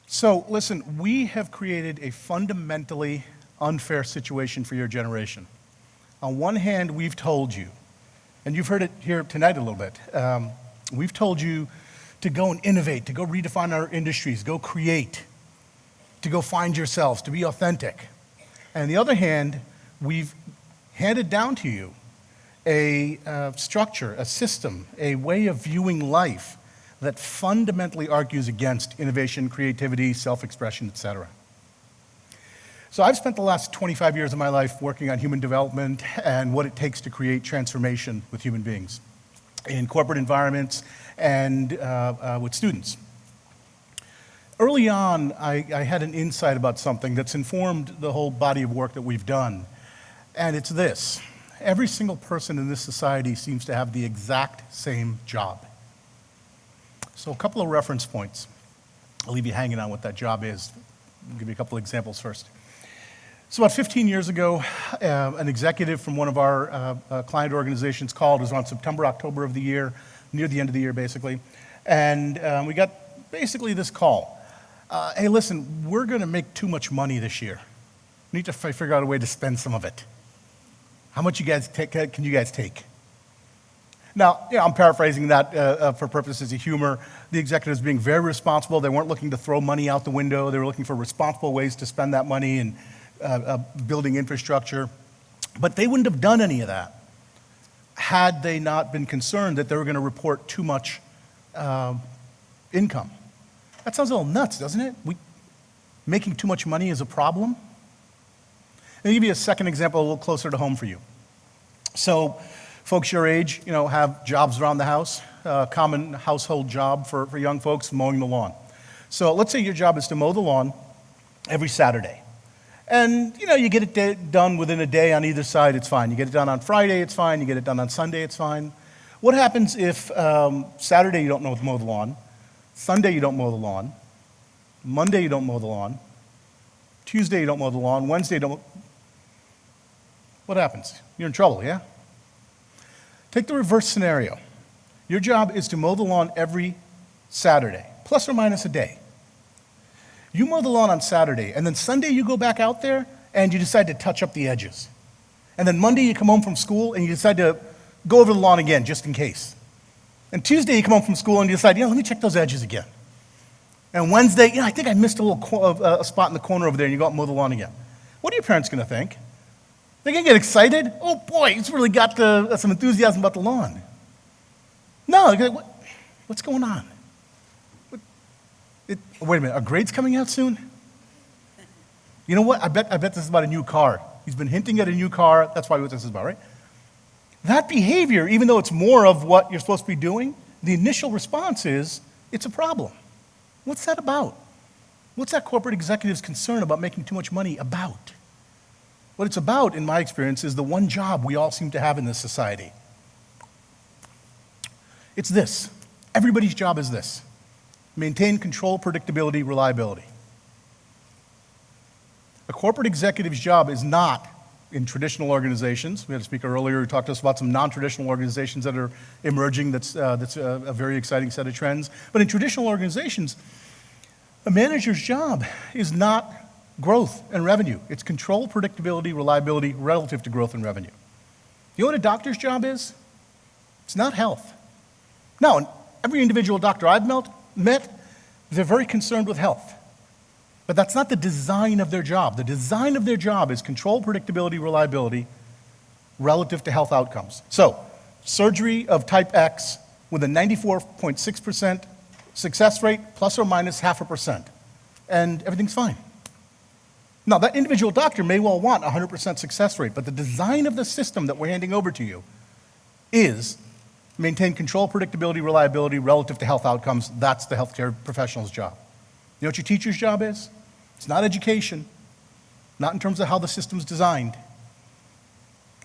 So listen, we have created a fundamentally unfair situation for your generation. On one hand, we've told you, and you've heard it here tonight a little bit, we've told you to go and innovate, to go redefine our industries, go create, to go find yourselves, to be authentic. And on the other hand, we've handed down to you a structure, a system, a way of viewing life that fundamentally argues against innovation, creativity, self-expression, etc. So I've spent the last 25 years of my life working on human development and what it takes to create transformation with human beings in corporate environments and with students. Early on, I had an insight about something that's informed the whole body of work that we've done, and it's this. Every single person in this society seems to have the exact same job. So a couple of reference points. I'll leave you hanging on what that job is. I'll give you a couple of examples first. So about 15 years ago, an executive from one of our client organizations called. It was around September, October of the year, near the end of the year, basically. And we got basically this call. Hey, listen, we're going to make too much money this year. We need to figure out a way to spend some of it. How much can you guys take? Now, I'm paraphrasing that for purposes of humor. The executives being very responsible. They weren't looking to throw money out the window. They were looking for responsible ways to spend that money and building infrastructure. But they wouldn't have done any of that had they not been concerned that they were going to report too much income. That sounds a little nuts, doesn't it? Making too much money is a problem. Let me give you a second example a little closer to home for you. So folks your age, have jobs around the house. Common household job for young folks, mowing the lawn. So let's say your job is to mow the lawn every Saturday. And, you get it done within a day on either side, it's fine. You get it done on Friday, it's fine. You get it done on Sunday, it's fine. What happens if Saturday you don't mow the lawn, Sunday you don't mow the lawn, Monday you don't mow the lawn, Tuesday you don't mow the lawn, Wednesday you don't? What happens? You're in trouble, yeah? Take the reverse scenario. Your job is to mow the lawn every Saturday, plus or minus a day. You mow the lawn on Saturday, and then Sunday you go back out there and you decide to touch up the edges. And then Monday you come home from school and you decide to go over the lawn again, just in case. And Tuesday you come home from school and you decide, let me check those edges again. And Wednesday, I think I missed a little spot in the corner over there, and you go out and mow the lawn again. What are your parents going to think? They're going to get excited? Oh boy, he's really got some enthusiasm about the lawn. No, they're going to, what's going on? Wait a minute, are grades coming out soon? You know what? I bet this is about a new car. He's been hinting at a new car. That's probably what this is about, right? That behavior, even though it's more of what you're supposed to be doing, the initial response is, it's a problem. What's that about? What's that corporate executive's concern about making too much money about? What it's about, in my experience, is the one job we all seem to have in this society. It's this. Everybody's job is this. Maintain control, predictability, reliability. A corporate executive's job is not, in traditional organizations, we had a speaker earlier who talked to us about some non-traditional organizations that are emerging, that's a very exciting set of trends. But in traditional organizations, a manager's job is not growth and revenue. It's control, predictability, reliability relative to growth and revenue. You know what a doctor's job is? It's not health. Now, every individual doctor I've met, they're very concerned with health. But that's not the design of their job. The design of their job is control, predictability, reliability relative to health outcomes. So, surgery of type X with a 94.6% success rate, plus or minus 0.5%. And everything's fine. Now, that individual doctor may well want a 100% success rate, but the design of the system that we're handing over to you is maintain control, predictability, reliability relative to health outcomes. That's the healthcare professional's job. You know what your teacher's job is? It's not education, not in terms of how the system's designed.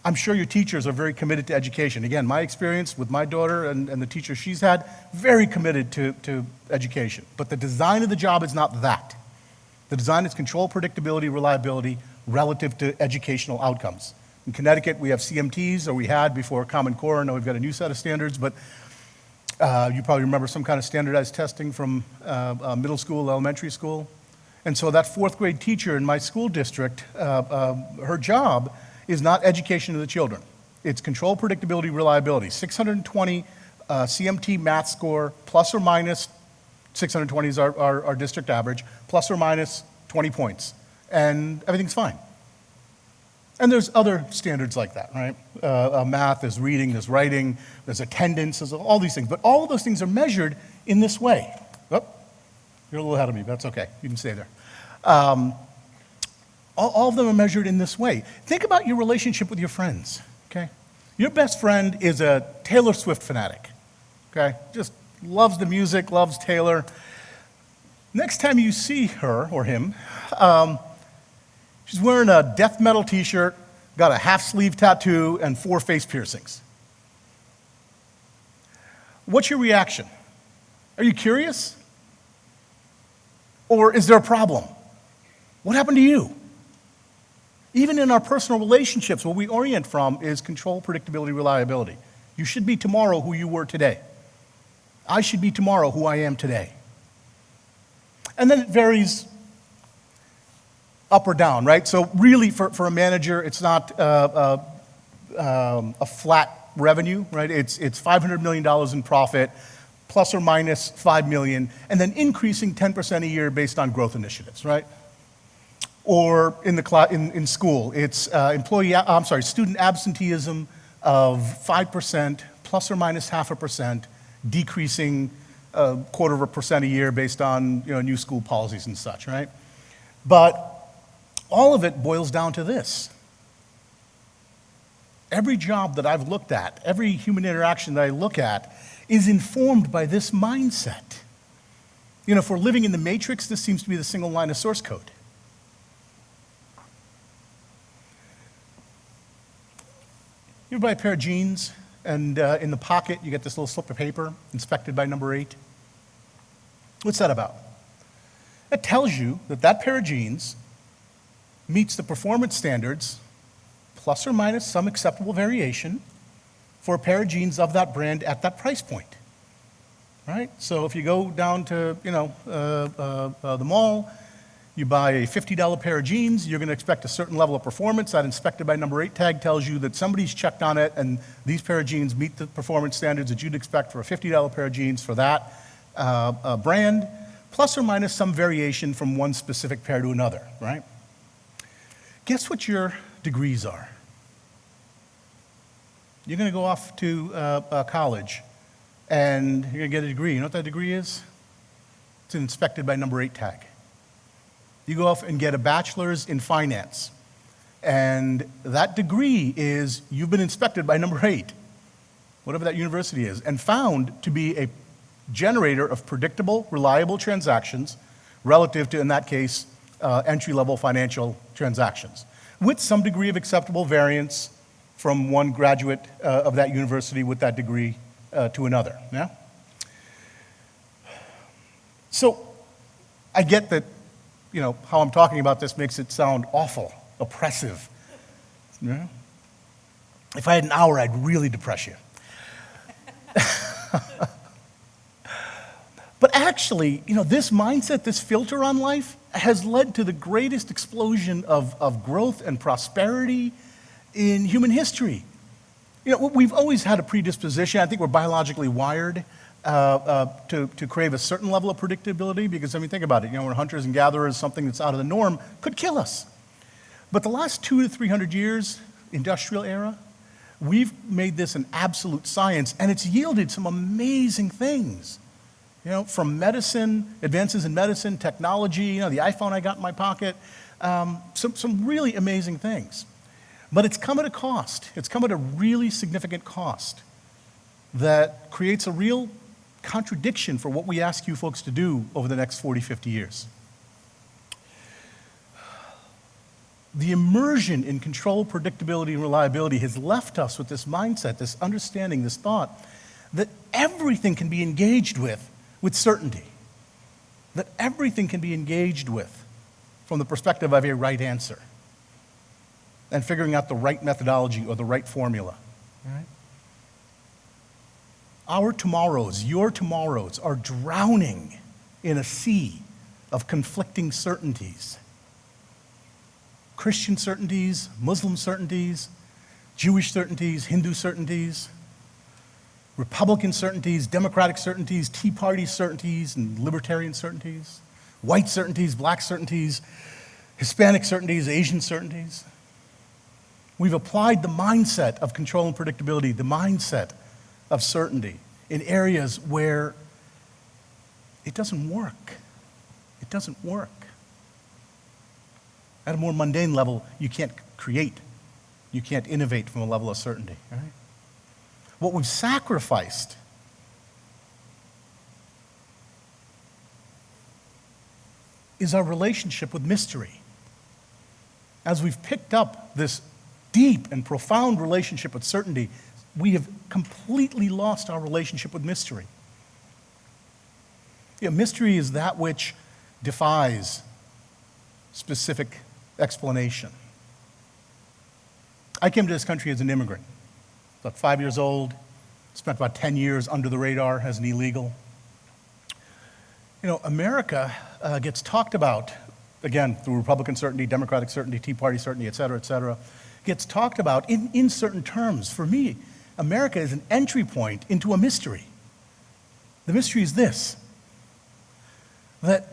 I'm sure your teachers are very committed to education. Again, my experience with my daughter and the teacher she's had, very committed to education. But the design of the job is not that. The design is control, predictability, reliability relative to educational outcomes. In Connecticut, we have CMTs, or we had before Common Core. Now we've got a new set of standards, but You probably remember some kind of standardized testing from middle school, elementary school. And so that fourth grade teacher in my school district, her job is not education of the children. It's control, predictability, reliability. 620 CMT math score, plus or minus, 620 is our district average, plus or minus 20 points. And everything's fine. And there's other standards like that, right? Math, there's reading, there's writing, there's attendance, there's all these things. But all of those things are measured in this way. Oh, you're a little ahead of me, but that's okay. You can stay there. All of them are measured in this way. Think about your relationship with your friends, okay? Your best friend is a Taylor Swift fanatic, okay? Just loves the music, loves Taylor. Next time you see her or him, she's wearing a death metal t-shirt, got a half-sleeve tattoo, and 4 face piercings. What's your reaction? Are you curious? Or is there a problem? What happened to you? Even in our personal relationships, what we orient from is control, predictability, reliability. You should be tomorrow who you were today. I should be tomorrow who I am today. And then it varies up or down, right? So really, for a manager, it's not a flat revenue, right? It's $500 million in profit, plus or minus $5 million, and then increasing 10% a year based on growth initiatives, right? Or in school, it's student absenteeism of 5%, plus or minus 0.5%, decreasing 0.25% a year based on new school policies and such, right? But all of it boils down to this. Every job that I've looked at, every human interaction that I look at, is informed by this mindset. If we're living in the matrix, this seems to be the single line of source code. You ever buy a pair of jeans, and in the pocket you get this little slip of paper, inspected by number 8? What's that about? It tells you that that pair of jeans meets the performance standards, plus or minus some acceptable variation, for a pair of jeans of that brand at that price point, right? So if you go down to the mall, you buy a $50 pair of jeans, you're going to expect a certain level of performance. That inspected by number 8 tag tells you that somebody's checked on it, and these pair of jeans meet the performance standards that you'd expect for a $50 pair of jeans for that brand, plus or minus some variation from one specific pair to another, right? Guess what your degrees are? You're going to go off to college, and you're going to get a degree. You know what that degree is? It's an inspected by number 8 tag. You go off and get a bachelor's in finance, and that degree is you've been inspected by number 8, whatever that university is, and found to be a generator of predictable, reliable transactions relative to, in that case, entry-level financial transactions, with some degree of acceptable variance from one graduate of that university with that degree to another. Yeah? So I get that, how I'm talking about this makes it sound awful, oppressive. Yeah? If I had an hour, I'd really depress you. But actually, this mindset, this filter on life, has led to the greatest explosion of growth and prosperity in human history. We've always had a predisposition. I think we're biologically wired to crave a certain level of predictability because, think about it. We're hunters and gatherers. Something that's out of the norm could kill us. But the last 200 to 300 years, industrial era, we've made this an absolute science, and it's yielded some amazing things. From medicine, advances in medicine, technology, the iPhone I got in my pocket, some really amazing things. But it's come at a cost. It's come at a really significant cost that creates a real contradiction for what we ask you folks to do over the next 40, 50 years. The immersion in control, predictability, and reliability has left us with this mindset, this understanding, this thought that everything can be engaged with certainty. That everything can be engaged with from the perspective of a right answer and figuring out the right methodology or the right formula. Right? Our tomorrows, your tomorrows, are drowning in a sea of conflicting certainties. Christian certainties, Muslim certainties, Jewish certainties, Hindu certainties, Republican certainties, Democratic certainties, Tea Party certainties, and libertarian certainties, white certainties, black certainties, Hispanic certainties, Asian certainties. We've applied the mindset of control and predictability, the mindset of certainty in areas where it doesn't work. It doesn't work. At a more mundane level, you can't create. You can't innovate from a level of certainty, right? What we've sacrificed is our relationship with mystery. As we've picked up this deep and profound relationship with certainty, we have completely lost our relationship with mystery. Mystery is that which defies specific explanation. I came to this country as an immigrant, about 5 years old, spent about 10 years under the radar as an illegal. America gets talked about, again, through Republican certainty, Democratic certainty, Tea Party certainty, et cetera, gets talked about in certain terms. For me, America is an entry point into a mystery. The mystery is this, that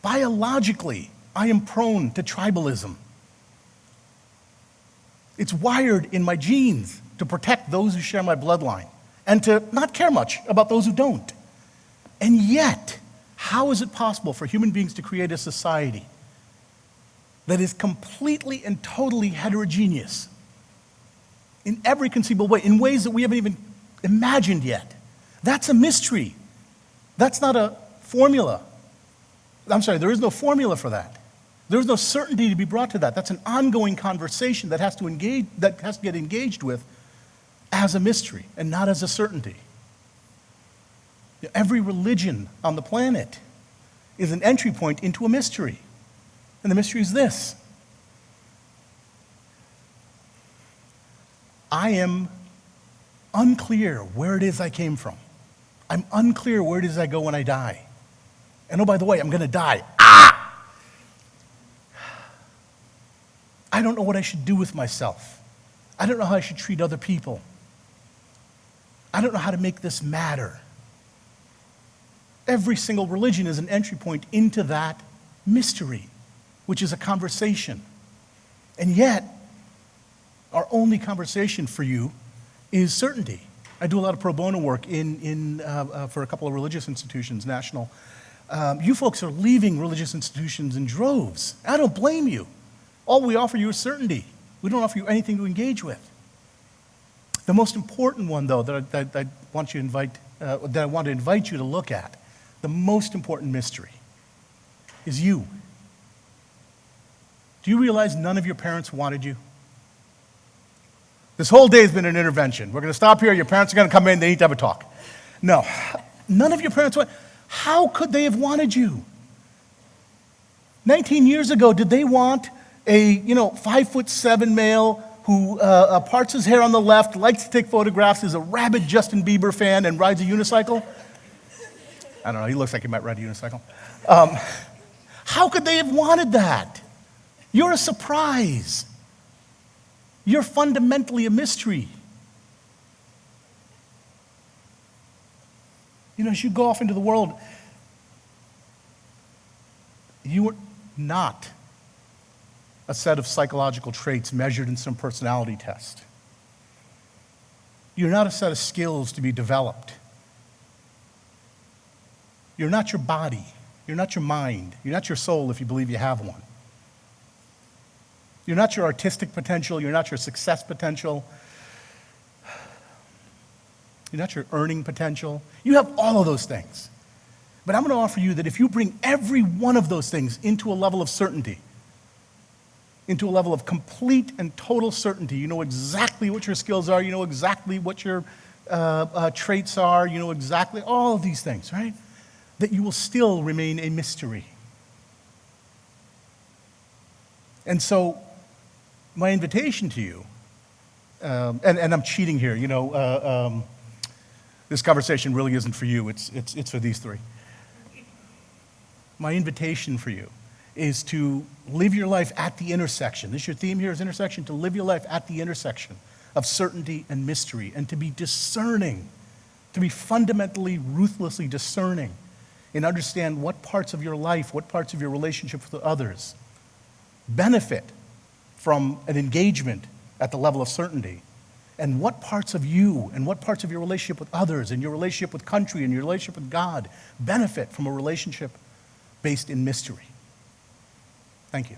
biologically, I am prone to tribalism. It's wired in my genes to protect those who share my bloodline and to not care much about those who don't. And yet, how is it possible for human beings to create a society that is completely and totally heterogeneous in every conceivable way, in ways that we haven't even imagined yet? That's a mystery. That's not a formula. I'm sorry, there is no formula for that. There is no certainty to be brought to that. That's an ongoing conversation that has to get engaged with as a mystery and not as a certainty. Every religion on the planet is an entry point into a mystery. And the mystery is this: I am unclear where it is I came from. I'm unclear where it is I go when I die. And oh, by the way, I'm going to die. I don't know what I should do with myself. I don't know how I should treat other people. I don't know how to make this matter. Every single religion is an entry point into that mystery, which is a conversation. And yet, our only conversation for you is certainty. I do a lot of pro bono work for a couple of religious institutions, national. You folks are leaving religious institutions in droves. I don't blame you. All we offer you is certainty. We don't offer you anything to engage with. The most important one, though, that I want to invite you to look at, the most important mystery, is you. Do you realize none of your parents wanted you? This whole day has been an intervention. We're going to stop here. Your parents are going to come in. They need to have a talk. No, none of your parents wanted. How could they have wanted you? 19 years ago, did they want a 5'7" male who parts his hair on the left, likes to take photographs, is a rabid Justin Bieber fan, and rides a unicycle? I don't know. He looks like he might ride a unicycle. How could they have wanted that? You're a surprise. You're fundamentally a mystery. As you go off into the world, you are not a set of psychological traits measured in some personality test. You're not a set of skills to be developed. You're not your body. You're not your mind. You're not your soul if you believe you have one. You're not your artistic potential. You're not your success potential. You're not your earning potential. You have all of those things. But I'm going to offer you that if you bring every one of those things into a level of certainty, into a level of complete and total certainty, you know exactly what your skills are, you know exactly what your traits are, you know exactly all of these things, right? That you will still remain a mystery. And so, my invitation to you, and I'm cheating here, This conversation really isn't for you, it's for these three. My invitation for you is to live your life at the intersection. This your theme here is intersection, to live your life at the intersection of certainty and mystery, and to be discerning, to be fundamentally, ruthlessly discerning, and understand what parts of your life, what parts of your relationship with others benefit from an engagement at the level of certainty, and what parts of you and what parts of your relationship with others and your relationship with country and your relationship with God benefit from a relationship based in mystery. Thank you.